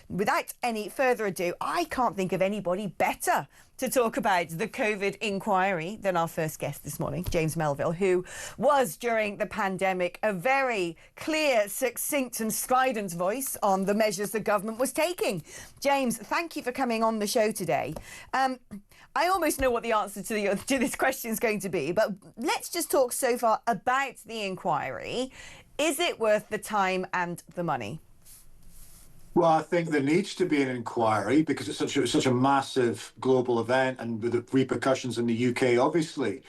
without any further ado, I can't think of anybody better to talk about the COVID inquiry than our first guest this morning, James Melville, who was, during the pandemic, a very clear, succinct and strident voice on the measures the government was taking. James, thank you for coming on the show today. I almost know what the answer to this question is going to be, but let's just talk so far about the inquiry. Is it worth the time and the money? Well, I think there needs to be an inquiry because it's such a massive global event and with the repercussions in the UK, obviously.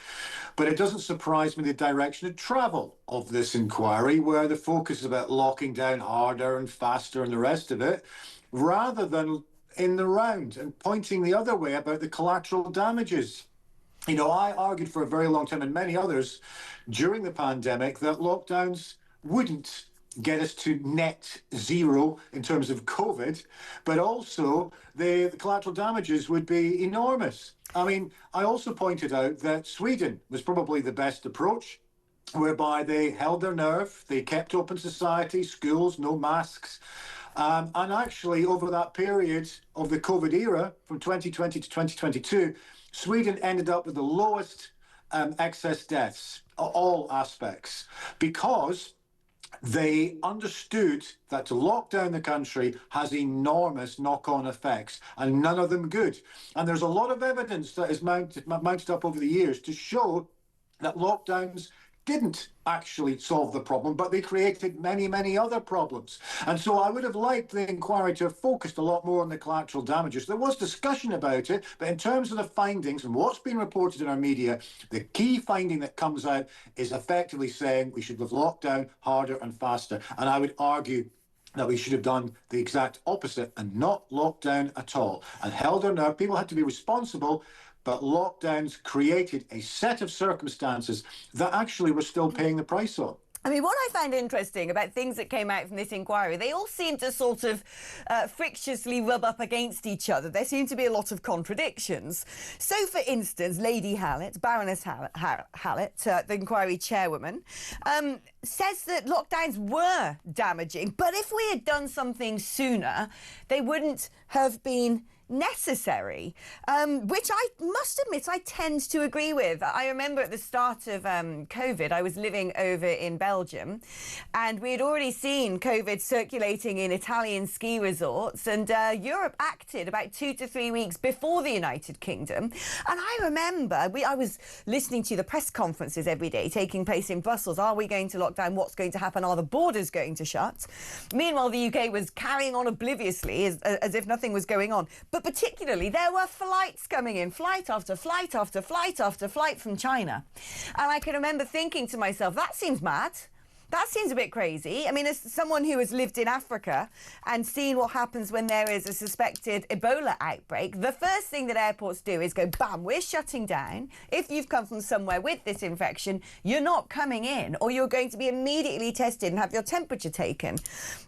But it doesn't surprise me the direction of travel of this inquiry, where the focus is about locking down harder and faster and the rest of it, rather than in the round and pointing the other way about the collateral damages. You know, I argued for a very long time, and many others during the pandemic, that lockdowns wouldn't get us to net zero in terms of COVID, but also the collateral damages would be enormous. I mean, I also pointed out that Sweden was probably the best approach, whereby they held their nerve, they kept open society, schools, no masks. And actually, over that period of the COVID era, from 2020 to 2022, Sweden ended up with the lowest excess deaths, all aspects, because they understood that to lock down the country has enormous knock-on effects, and none of them good. And there's a lot of evidence that is mounted up over the years to show that lockdowns didn't actually solve the problem, but they created many, many other problems. And so I would have liked the inquiry to have focused a lot more on the collateral damages. There was discussion about it, but in terms of the findings and what's been reported in our media, the key finding that comes out is effectively saying we should have locked down harder and faster. And I would argue that we should have done the exact opposite and not locked down at all and held our nerve. People had to be responsible, but lockdowns created a set of circumstances that actually we're still paying the price on. I mean, what I find interesting about things that came out from this inquiry, they all seem to sort of frictiously rub up against each other. There seem to be a lot of contradictions. So, for instance, Lady Hallett, Baroness Hallett, the inquiry chairwoman, says that lockdowns were damaging, but if we had done something sooner, they wouldn't have been necessary, which I must admit I tend to agree with. I remember at the start of COVID, I was living over in Belgium, and we had already seen COVID circulating in Italian ski resorts, and Europe acted about 2 to 3 weeks before the United Kingdom. And I remember I was listening to the press conferences every day taking place in Brussels. Are we going to lock down? What's going to happen? Are the borders going to shut? Meanwhile, the UK was carrying on obliviously as if nothing was going on. But particularly, there were flights coming in, flight after flight after flight after flight from China. And I can remember thinking to myself, that seems mad. That seems a bit crazy. I mean, as someone who has lived in Africa and seen what happens when there is a suspected Ebola outbreak, the first thing that airports do is go, bam, we're shutting down. If you've come from somewhere with this infection, you're not coming in, or you're going to be immediately tested and have your temperature taken.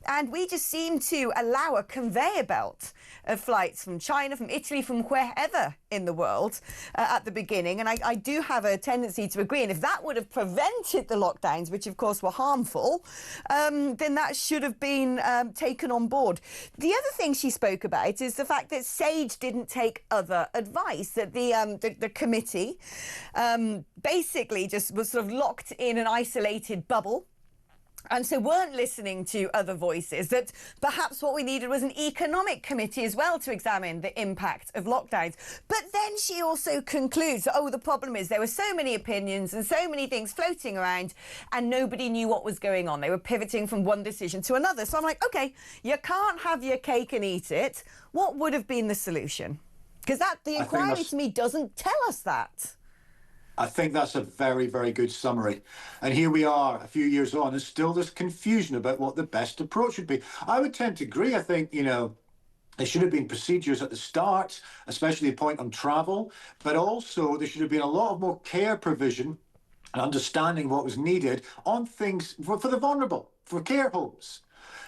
And we just seem to allow a conveyor belt of flights from China, from Italy, from wherever in the world at the beginning. And I do have a tendency to agree. And if that would have prevented the lockdowns, which of course were harmful, then that should have been taken on board. The other thing she spoke about is the fact that SAGE didn't take other advice, that the committee basically just was sort of locked in an isolated bubble, and so weren't listening to other voices, that perhaps what we needed was an economic committee as well to examine the impact of lockdowns. But then she also concludes, the problem is there were so many opinions and so many things floating around and nobody knew what was going on. They were pivoting from one decision to another. So I'm like, OK, you can't have your cake and eat it. What would have been the solution? Because the inquiry to me doesn't tell us that. I think that's a very, very good summary. And here we are a few years on, and still there's confusion about what the best approach would be. I would tend to agree. I think, there should have been procedures at the start, especially the point on travel, but also there should have been a lot of more care provision and understanding what was needed on things for the vulnerable, for care homes.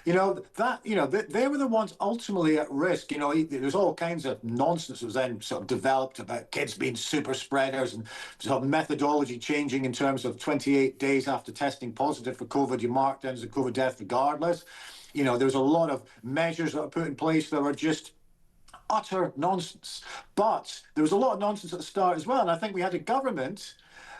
They were the ones ultimately at risk. There's all kinds of nonsense that was then sort of developed about kids being super spreaders and sort of methodology changing in terms of 28 days after testing positive for COVID, you mark down as a COVID death regardless. You know, there was a lot of measures that were put in place that were just utter nonsense. But there was a lot of nonsense at the start as well. And I think we had a government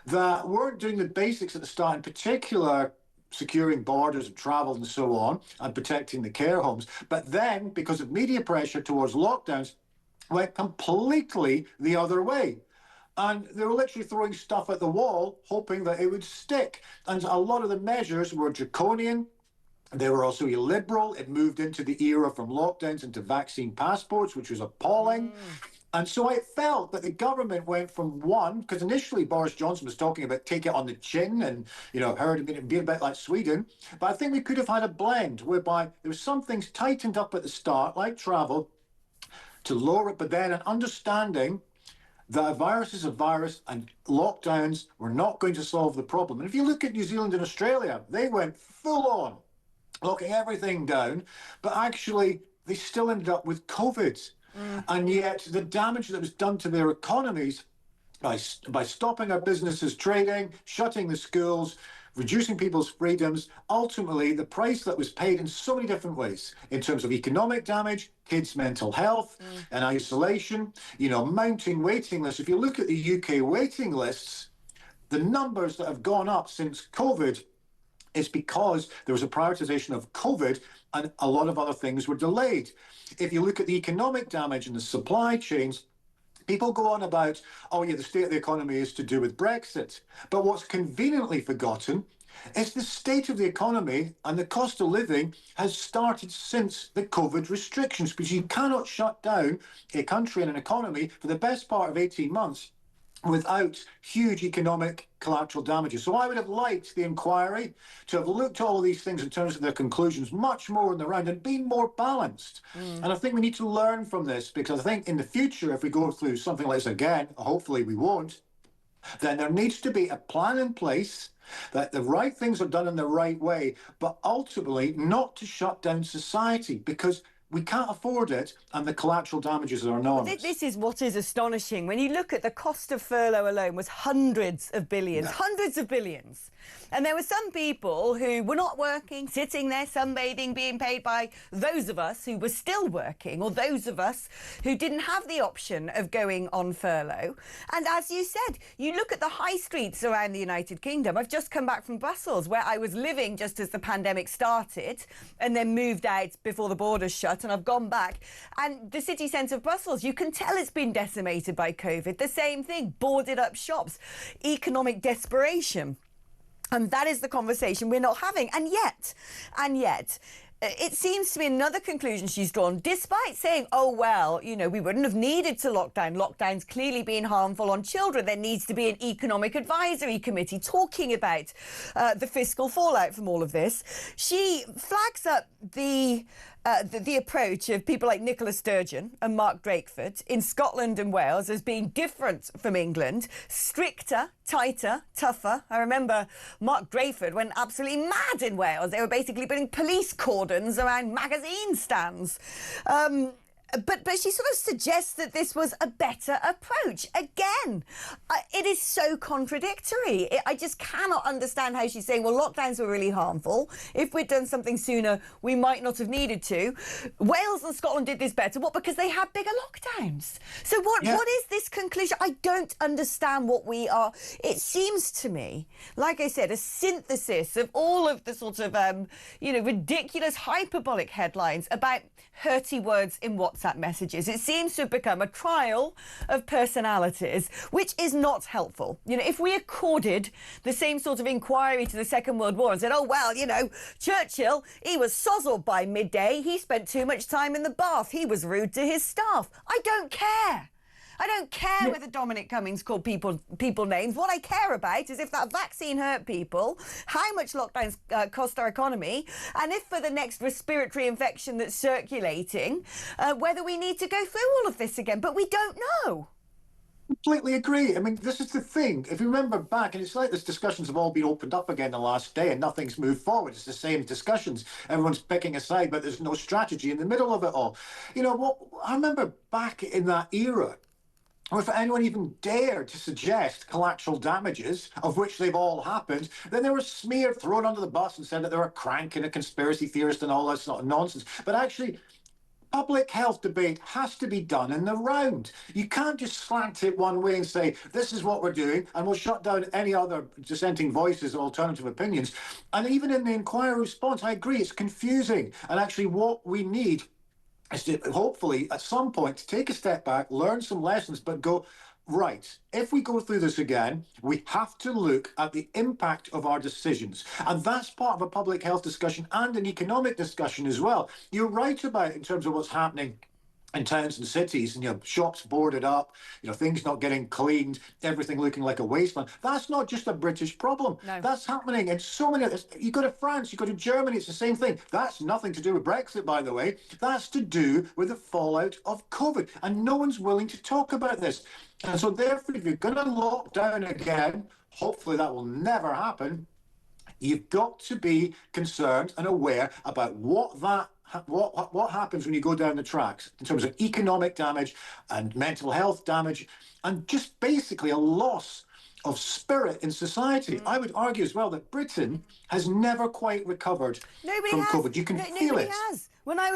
that weren't doing the basics at the start, in particular, securing borders and travel and so on, and protecting the care homes. But then, because of media pressure towards lockdowns, went completely the other way. And they were literally throwing stuff at the wall, hoping that it would stick. And a lot of the measures were draconian. They were also illiberal. It moved into the era from lockdowns into vaccine passports, which was appalling. And so I felt that the government went from one, because initially Boris Johnson was talking about take it on the chin and, you know, heard it be a bit like Sweden. But I think we could have had a blend whereby there was some things tightened up at the start, like travel, to lower it, but then an understanding that a virus is a virus and lockdowns were not going to solve the problem. And if you look at New Zealand and Australia, they went full on, locking everything down, but actually they still ended up with COVID. And yet the damage that was done to their economies by stopping our businesses trading, shutting the schools, reducing people's freedoms, ultimately the price that was paid in so many different ways, in terms of economic damage, kids' mental health and isolation, you know, mounting waiting lists. If you look at the UK waiting lists, the numbers that have gone up since COVID is because there was a prioritization of COVID and a lot of other things were delayed. If you look at the economic damage in the supply chains, people go on about, oh yeah, the state of the economy is to do with Brexit. But what's conveniently forgotten is the state of the economy and the cost of living has started since the COVID restrictions, because you cannot shut down a country and an economy for the best part of 18 months without huge economic collateral damages. So I would have liked the inquiry to have looked at all of these things in terms of their conclusions much more in the round and been more balanced. And I think we need to learn from this, because I think in the future, if we go through something like this again, hopefully we won't, then there needs to be a plan in place that the right things are done in the right way, but ultimately not to shut down society, because we can't afford it, and the collateral damages are enormous. This is what is astonishing. When you look at the cost of furlough alone was hundreds of billions, hundreds of billions. And there were some people who were not working, sitting there sunbathing, being paid by those of us who were still working, or those of us who didn't have the option of going on furlough. And as you said, you look at the high streets around the United Kingdom. I've just come back from Brussels, where I was living just as the pandemic started and then moved out before the borders shut, and I've gone back. And the city centre of Brussels, you can tell it's been decimated by COVID. The same thing, boarded up shops, economic desperation. And that is the conversation we're not having. And yet, it seems to be another conclusion she's drawn, despite saying, oh, well, you know, we wouldn't have needed to lock down. Lockdown's clearly been harmful on children. There needs to be an economic advisory committee talking about the fiscal fallout from all of this. She flags up the approach of people like Nicola Sturgeon and Mark Drakeford in Scotland and Wales as being different from England, stricter, tighter, tougher. I remember Mark Drakeford went absolutely mad in Wales. They were basically putting police cordons around magazine stands. But she sort of suggests that this was a better approach. Again, it is so contradictory. I just cannot understand how she's saying, well, lockdowns were really harmful. If we'd done something sooner, we might not have needed to. Wales and Scotland did this better. What? Because they had bigger lockdowns. So what is this conclusion? I don't understand what we are. It seems to me, like I said, a synthesis of all of the sort of, ridiculous hyperbolic headlines about hurty words in WhatsApp messages. It seems to have become a trial of personalities, which is not helpful. You know, if we accorded the same sort of inquiry to the Second World War and said, oh, well, you know, Churchill, he was sozzled by midday. He spent too much time in the bath. He was rude to his staff. I don't care. I don't care whether Dominic Cummings called people names. What I care about is if that vaccine hurt people, how much lockdowns cost our economy, and if for the next respiratory infection that's circulating, whether we need to go through all of this again. But we don't know. Completely agree. I mean, this is the thing. If you remember back, and it's like this discussions have all been opened up again the last day and nothing's moved forward. It's the same discussions. Everyone's picking a side, but there's no strategy in the middle of it all. You know, what I remember back in that era, or if anyone even dared to suggest collateral damages, of which they've all happened, then they were smeared, thrown under the bus and said that they were a crank and a conspiracy theorist and all that sort of nonsense. But actually, public health debate has to be done in the round. You can't just slant it one way and say, this is what we're doing, and we'll shut down any other dissenting voices or alternative opinions. And even in the inquiry response, I agree, it's confusing. And actually what we need is to hopefully at some point to take a step back, learn some lessons, but go, right, if we go through this again, we have to look at the impact of our decisions. And that's part of a public health discussion and an economic discussion as well. You're right about in terms of what's happening in towns and cities, and shops boarded up, things not getting cleaned, everything looking like a wasteland. That's not just a British problem. No. That's happening in so many. You go to France, you go to Germany, it's the same thing. That's nothing to do with Brexit, by the way. That's to do with the fallout of COVID, and no one's willing to talk about this. And so therefore, if you're going to lock down again, hopefully that will never happen, you've got to be concerned and aware about what happens when you go down the tracks in terms of economic damage and mental health damage and just basically a loss of spirit in society. I would argue as well that Britain has never quite recovered from COVID. You can feel it. Nobody has. When I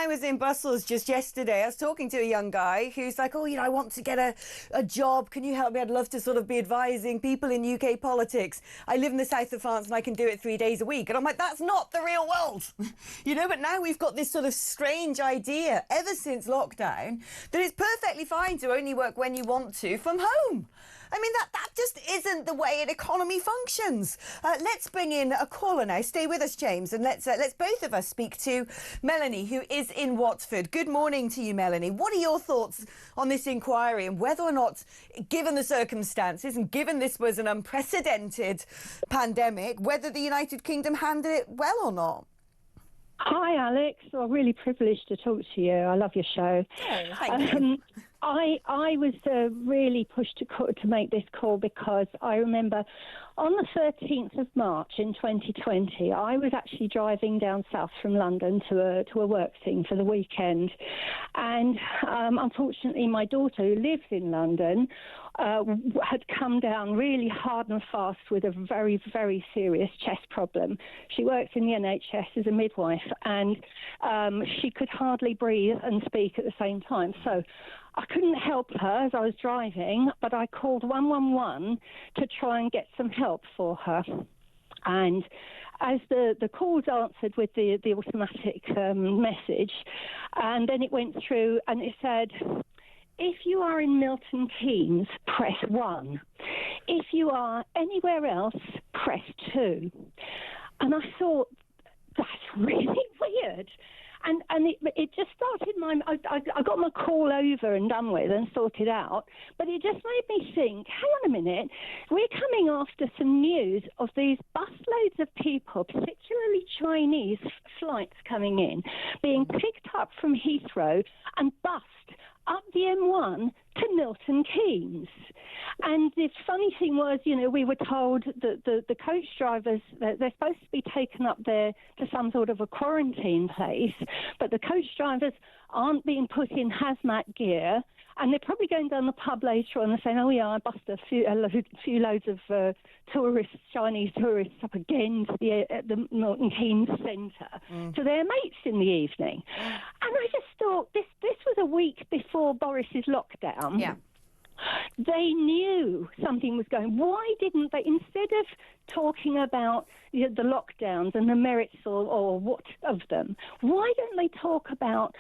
was in Brussels just yesterday, I was talking to a young guy who's like, oh, I want to get a job. Can you help me? I'd love to sort of be advising people in UK politics. I live in the south of France and I can do it 3 days a week. And I'm like, that's not the real world. But now we've got this sort of strange idea ever since lockdown that it's perfectly fine to only work when you want to from home. I mean, that just isn't the way an economy functions. Let's bring in a caller now. Stay with us, James, and let's both of us speak to Melanie, who is in Watford. Good morning to you, Melanie. What are your thoughts on this inquiry and whether or not, given the circumstances and given this was an unprecedented pandemic, whether the United Kingdom handled it well or not? Hi, Alex. I'm really privileged to talk to you. I love your show. Oh, thank you. I was really pushed to make this call because I remember on the 13th of March in 2020, I was actually driving down south from London to a work thing for the weekend. And unfortunately, my daughter, who lives in London, had come down really hard and fast with a very, very serious chest problem. She works in the NHS as a midwife, and she could hardly breathe and speak at the same time. So I couldn't help her as I was driving, but I called 111 to try and get some help for her. And as the call was answered with the automatic message, and then it went through and it said, if you are in Milton Keynes, press 1. If you are anywhere else, press 2. And I thought, that's really weird. And it just started I got my call over and done with and sorted out, but it just made me think, hang on a minute, we're coming after some news of these busloads of people, particularly Chinese flights coming in, being picked up from Heathrow and bussed up the M1 to Milton Keynes. And the funny thing was, we were told that the coach drivers, they're supposed to be taken up there to some sort of a quarantine place, but the coach drivers aren't being put in hazmat gear, and they're probably going down the pub later on and saying, oh yeah, I bust a few loads of tourists, Chinese tourists up again to the Milton Keynes Centre to their mates in the evening. And I just thought, this was a week before Boris's lockdown. Yeah. They knew something was going. Why didn't they, instead of talking about the lockdowns and the merits or what of them, why don't they talk about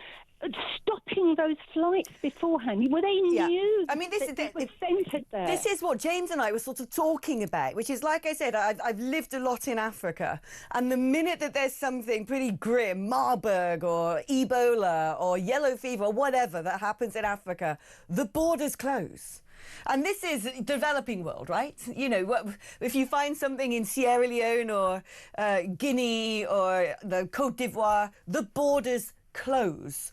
stopping those flights beforehand? Well, they knew. I mean, this was centred there. This is what James and I were sort of talking about, which is, like I said, I've lived a lot in Africa, and the minute that there's something pretty grim, Marburg or Ebola or yellow fever or whatever that happens in Africa, the borders close. And this is developing world, right? If you find something in Sierra Leone or Guinea or the Côte d'Ivoire, the borders close.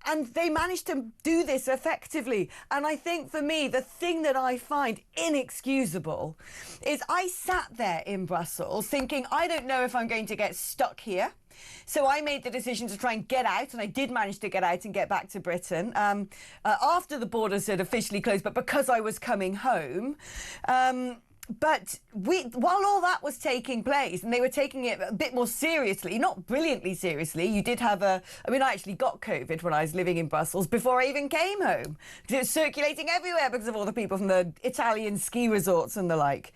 And they managed to do this effectively. And I think for me, the thing that I find inexcusable is I sat there in Brussels thinking, I don't know if I'm going to get stuck here So I made the decision to try and get out, and I did manage to get out and get back to Britain after the borders had officially closed, but because I was coming home. But while all that was taking place, and they were taking it a bit more seriously, not brilliantly seriously, you did have I actually got COVID when I was living in Brussels before I even came home. It was circulating everywhere because of all the people from the Italian ski resorts and the like.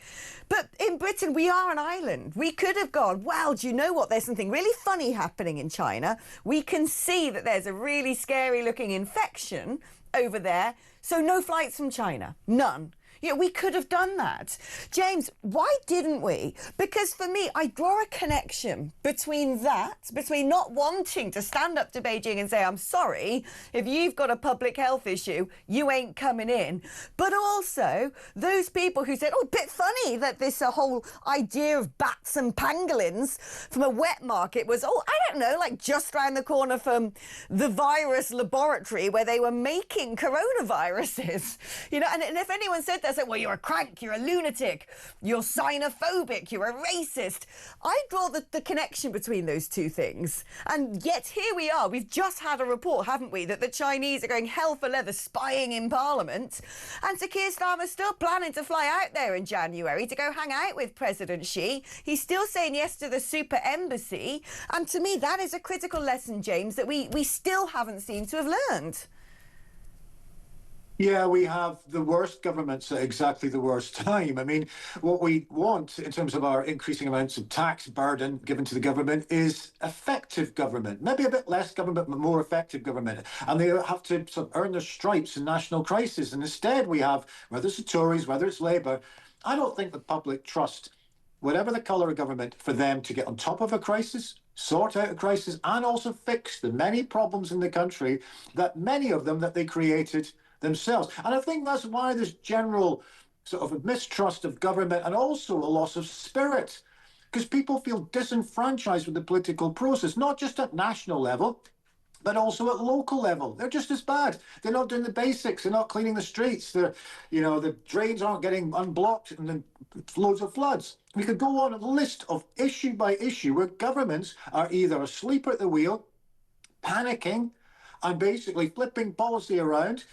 But in Britain, we are an island. We could have gone, well, do you know what? There's something really funny happening in China. We can see that there's a really scary looking infection over there. So no flights from China, none. Yeah, we could have done that. James, why didn't we? Because for me, I draw a connection between not wanting to stand up to Beijing and say, I'm sorry, if you've got a public health issue, you ain't coming in. But also those people who said, oh, a bit funny that this whole idea of bats and pangolins from a wet market was, I don't know, like just round the corner from the virus laboratory where they were making coronaviruses. You know, and if anyone said that, well, you're a crank, you're a lunatic, you're xenophobic, you're a racist. I draw the connection between those two things. And yet here we are. We've just had a report, haven't we, that the Chinese are going hell for leather spying in Parliament. And Sir Keir Starmer's still planning to fly out there in January to go hang out with President Xi. He's still saying yes to the super embassy. And to me, that is a critical lesson, James, that we still haven't seemed to have learned. Yeah, we have the worst governments at exactly the worst time. I mean, what we want in terms of our increasing amounts of tax burden given to the government is effective government, maybe a bit less government, but more effective government. And they have to sort of earn their stripes in national crisis. And instead we have, whether it's the Tories, whether it's Labour, I don't think the public trust, whatever the colour of government, for them to get on top of a crisis, sort out a crisis, and also fix the many problems in the country, that many of them that they created themselves. And I think that's why there's general sort of a mistrust of government and also a loss of spirit, because people feel disenfranchised with the political process, not just at national level, but also at local level. They're just as bad. They're not doing the basics. They're not cleaning the streets. They're, you know, the drains aren't getting unblocked, and then loads of floods. We could go on a list of issue by issue where governments are either asleep at the wheel, panicking, and basically flipping policy around.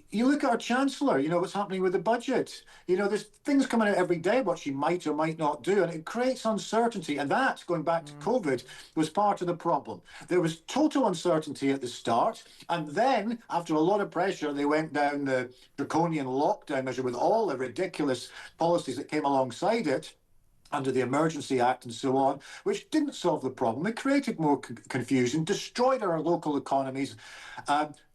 You look at our Chancellor, you know, what's happening with the budget. You know, there's things coming out every day, what she might or might not do, and it creates uncertainty. And that, going back to COVID, was part of the problem. There was total uncertainty at the start, and then, after a lot of pressure, they went down the draconian lockdown measure with all the ridiculous policies that came alongside it, under the Emergency Act and so on, which didn't solve the problem. It created more confusion, destroyed our local economies.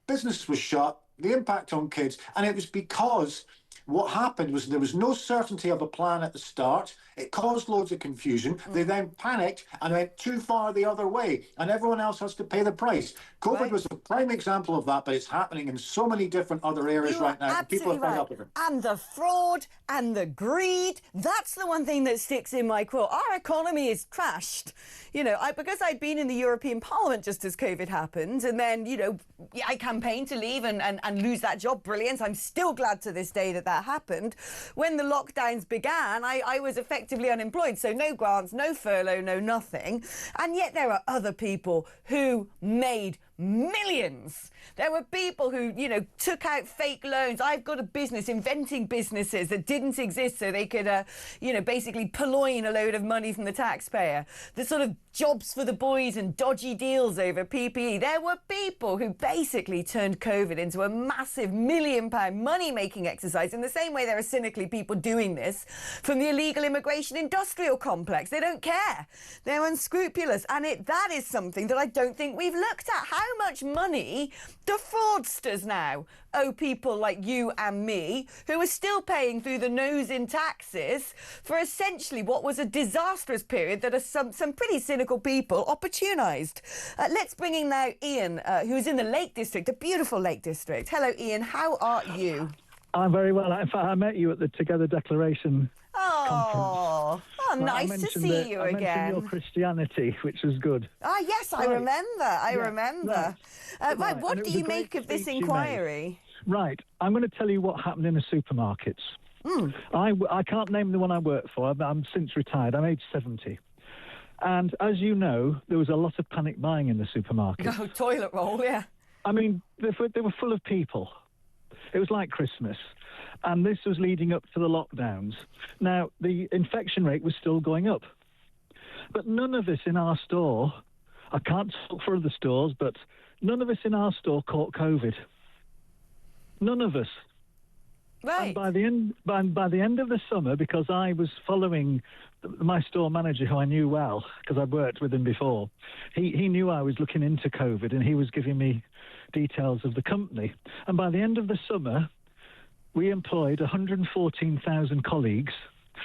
Business was shut, the impact on kids, and it was because what happened was there was no certainty of a plan at the start. It caused loads of confusion. They then panicked and went too far the other way, and everyone else has to pay the price. COVID was a prime example of that, but it's happening in so many different other areas right now. People are fed up with it. And the fraud and the greed, that's the one thing that sticks in my craw. Our economy is trashed. You know, because I'd been in the European Parliament just as COVID happened, and then, you know, I campaigned to leave and lose that job. Brilliant. I'm still glad to this day that happened. When the lockdowns began, I was effectively unemployed. So no grants, no furlough, no nothing. And yet there are other people who made millions. There were people who, you know, took out fake loans. I've got a business inventing businesses that didn't exist so they could, you know, basically purloin a load of money from the taxpayer. The sort of jobs for the boys and dodgy deals over PPE. There were people who basically turned COVID into a massive £1 million money-making exercise, in the same way there are cynically people doing this from the illegal immigration industrial complex. They don't care. They're unscrupulous. And that is something that I don't think we've looked at. How much money do fraudsters now owe people like you and me, who are still paying through the nose in taxes for essentially what was a disastrous period that some pretty cynical people opportunised? Let's bring in now Ian, who's in the Lake District, a beautiful Lake District. Hello, Ian. How are you? I'm very well. In fact, I met you at the Together Declaration conference. Nice to see you again. I mentioned your Christianity, which was good. Ah, yes, I remember. I remember. Right, what do you make of this inquiry? Right, I'm going to tell you what happened in the supermarkets. I can't name the one I work for. I'm since retired. I'm age 70. And as you know, there was a lot of panic buying in the supermarket. Oh, toilet roll, yeah. I mean, they were full of people. It was like Christmas. And this was leading up to the lockdowns. Now, the infection rate was still going up. But none of us in our store, I can't talk for other stores, but none of us in our store caught COVID. None of us. Right. And by the end of the summer, because I was following my store manager, who I knew well, because I'd worked with him before, he knew I was looking into COVID, and he was giving me details of the company. And by the end of the summer, we employed 114,000 colleagues,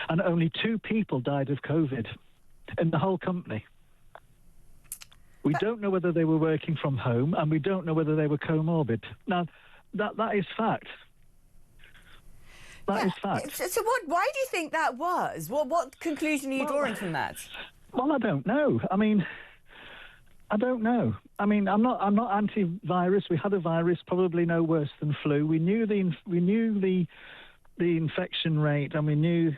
and only 2 people died of COVID in the whole company. We don't know whether they were working from home, and we don't know whether they were comorbid. Now, that is fact. That is fact. So why do you think that was? What conclusion are you drawing from that? Well, I don't know. I mean, I don't know. I mean, I'm not anti-virus. We had a virus, probably no worse than flu. We knew the infection rate, and we knew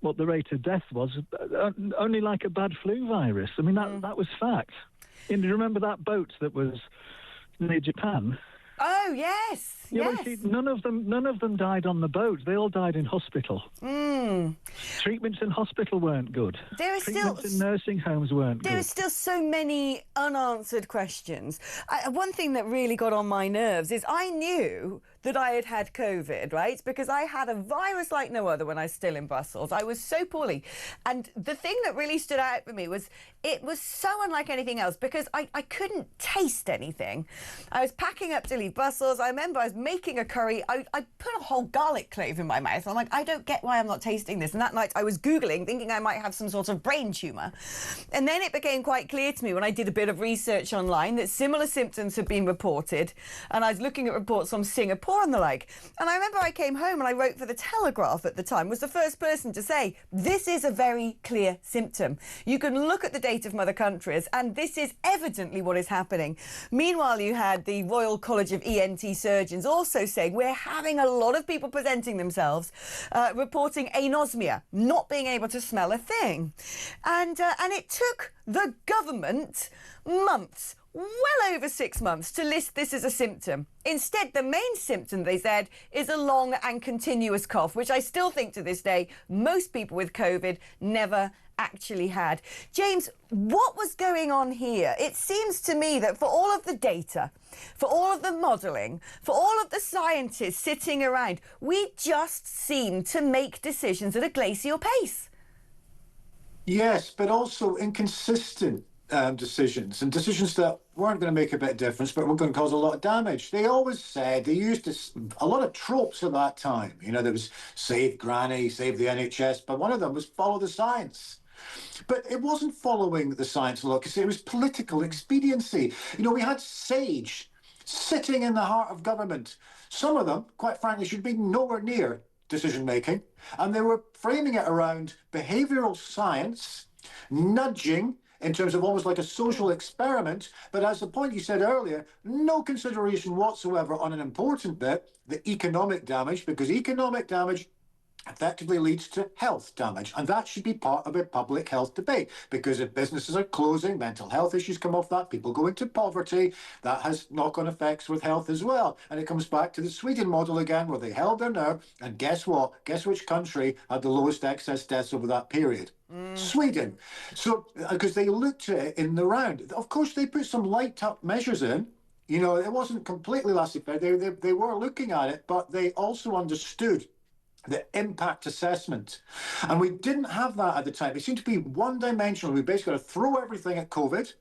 what the rate of death was, only like a bad flu virus. I mean, that was fact. And do you remember that boat that was near Japan? Oh, yes. Yeah, yes. well, see, none of them died on the boat. They all died in hospital. Treatments in hospital weren't good. Treatments in nursing homes weren't good. There are still so many unanswered questions. One thing that really got on my nerves is I knew that I had had COVID, right? Because I had a virus like no other when I was still in Brussels. I was so poorly. And the thing that really stood out for me was it was so unlike anything else because I couldn't taste anything. I was packing up to leave Brussels. I remember I was making a curry. I put a whole garlic clove in my mouth. I'm like, I don't get why I'm not tasting this. And that night I was Googling, thinking I might have some sort of brain tumour. And then it became quite clear to me when I did a bit of research online that similar symptoms had been reported. And I was looking at reports from Singapore and the like. And I remember I came home and I wrote for the Telegraph at the time, was the first person to say, this is a very clear symptom. You can look at the data from other countries and this is evidently what is happening. Meanwhile, you had the Royal College of ENT Surgeons also saying we're having a lot of people presenting themselves, reporting anosmia, not being able to smell a thing. And it took the government months, well over 6 months, to list this as a symptom. Instead, the main symptom, they said, is a long and continuous cough, which I still think to this day most people with COVID never actually had. James, what was going on here? It seems to me that for all of the data, for all of the modelling, for all of the scientists sitting around, we just seem to make decisions at a glacial pace. Yes, but also inconsistent decisions, and decisions that weren't going to make a bit of difference, but were going to cause a lot of damage. They always said, they used a lot of tropes at that time. You know, there was save Granny, save the NHS, but one of them was follow the science. But it wasn't following the science a lot, because it was political expediency. You know, we had SAGE sitting in the heart of government. Some of them, quite frankly, should be nowhere near decision-making, and they were framing it around behavioural science, nudging, in terms of almost like a social experiment, but as the point you said earlier, no consideration whatsoever on an important bit, the economic damage, because economic damage effectively leads to health damage, and that should be part of a public health debate, because if businesses are closing, mental health issues come off that, people go into poverty, that has knock-on effects with health as well. And it comes back to the Sweden model again, where they held their nerve, and guess what? Guess which country had the lowest excess deaths over that period? Sweden. So, because they looked at it in the round. Of course, they put some light-up measures in. You know, it wasn't completely laissez-faire. They were looking at it, but they also understood the impact assessment. And we didn't have that at the time. It seemed to be one-dimensional. We basically got to throw everything at COVID.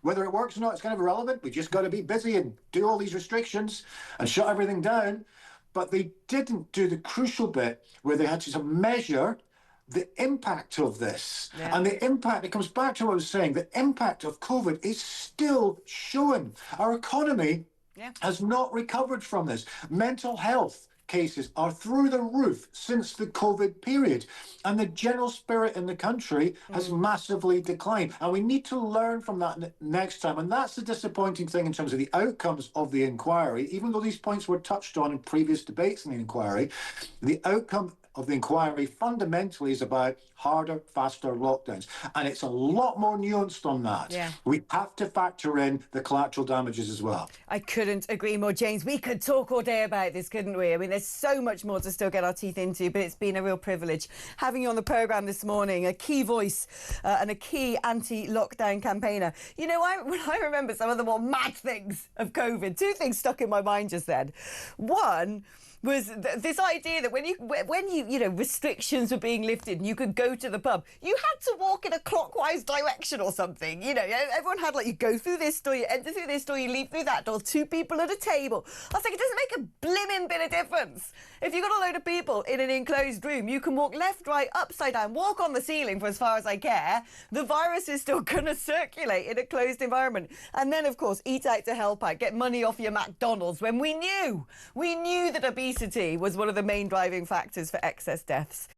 Whether it works or not, it's kind of irrelevant. We just got to be busy and do all these restrictions and shut everything down. But they didn't do the crucial bit where they had to measure the impact of this. Yeah. And the impact, it comes back to what I was saying, the impact of COVID is still showing. Our economy has not recovered from this. Mental health cases are through the roof since the COVID period, and the general spirit in the country has massively declined, and we need to learn from that next time. And that's the disappointing thing in terms of the outcomes of the inquiry. Even though these points were touched on in previous debates in the inquiry, the outcome of the inquiry fundamentally is about harder, faster lockdowns. And it's a lot more nuanced on that. Yeah. We have to factor in the collateral damages as well. I couldn't agree more, James. We could talk all day about this, couldn't we? I mean, there's so much more to still get our teeth into, but it's been a real privilege having you on the programme this morning, a key voice and a key anti-lockdown campaigner. You know, when I remember some of the more mad things of COVID, two things stuck in my mind just then. One was this idea that when you know, restrictions were being lifted and you could go to the pub, you had to walk in a clockwise direction or something. You know, everyone had, like, you go through this door, you enter through this door, you leave through that door, two people at a table. I was like, it doesn't make a blimmin' bit of difference. If you've got a load of people in an enclosed room, you can walk left, right, upside down, walk on the ceiling for as far as I care. The virus is still going to circulate in a closed environment. And then, of course, eat out to help out, get money off your McDonald's when we knew that obesity was one of the main driving factors for excess deaths.